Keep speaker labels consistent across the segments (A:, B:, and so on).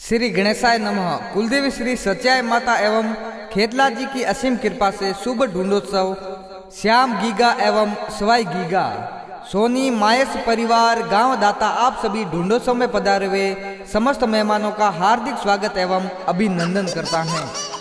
A: श्री गणेशाय नमः। कुलदेवी श्री सच्याई माता एवं खेतला जी की असीम कृपा से शुभ ढूंढोत्सव श्याम गीगा एवं सवाई गीगा सोनी मायस परिवार गांव दाता आप सभी ढूंढोत्सव में पधारे हुए समस्त मेहमानों का हार्दिक स्वागत एवं अभिनंदन करता है।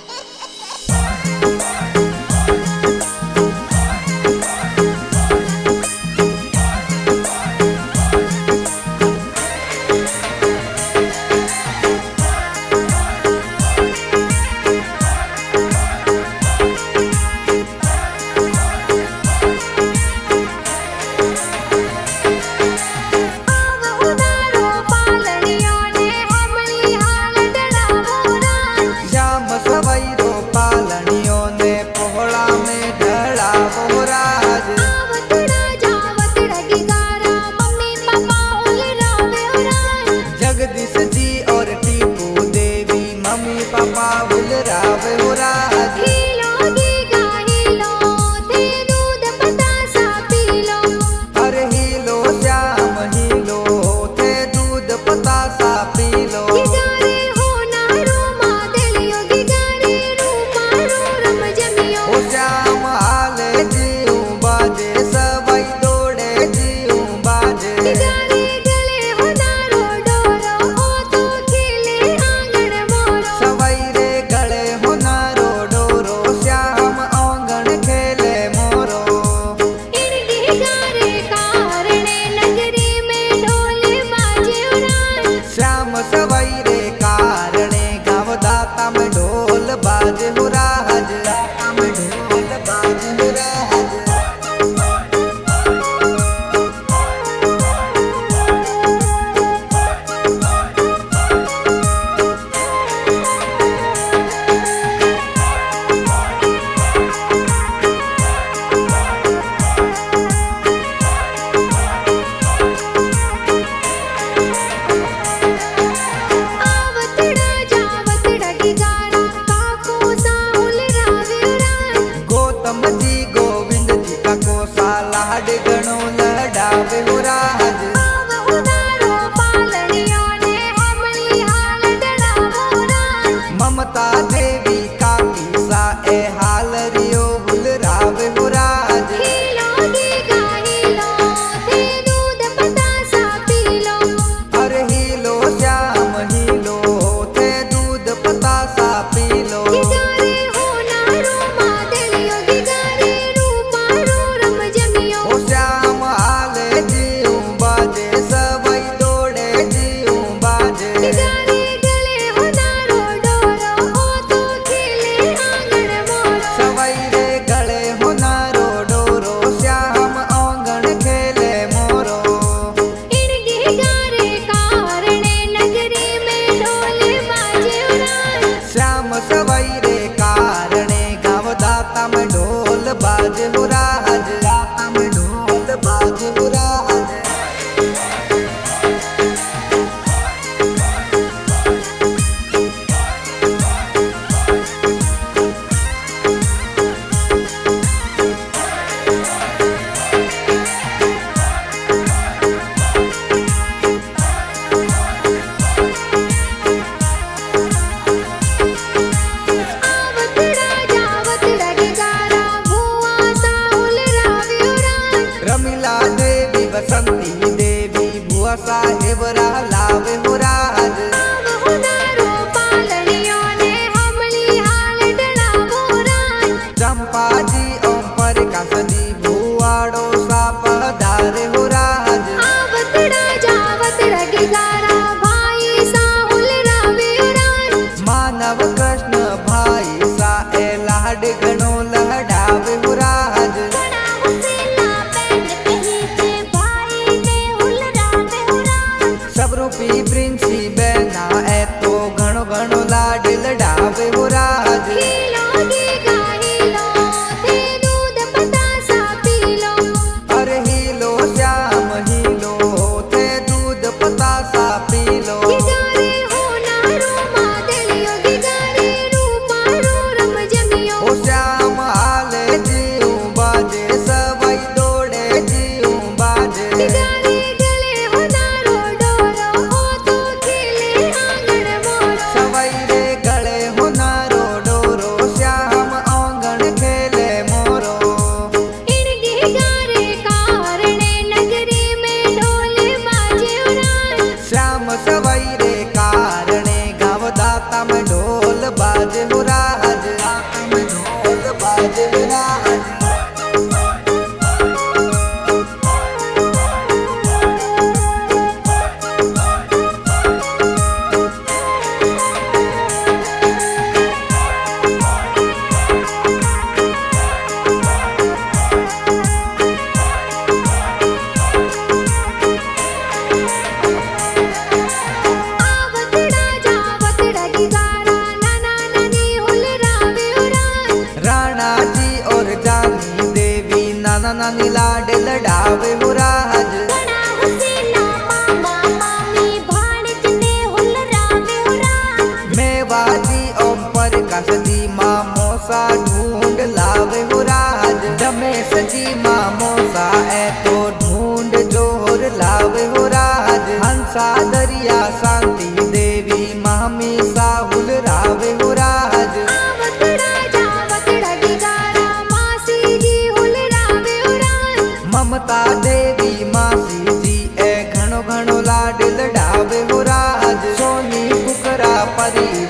A: नानी लाड लडावे हो राज।
B: घणा हुसेना मामा मामी भाणज ने हुलरावे हो राज।
A: मेवाती ओम प्रकाश जी मामोसा ढूंढ लावे हो राज। रमेश जी मामोसा ए तो ढूंढ जोर लावे हो राज। हंसा दरिया शांति देवी मामी साहुल रावे हो राज।
B: आवकड़ा जावकड़ा दिगारा मासी जी हुलरावे हो राज।
A: ममता देवी मासी जी ए घणो घणो लाड लडावे हो राज। सोनी कुकरा परी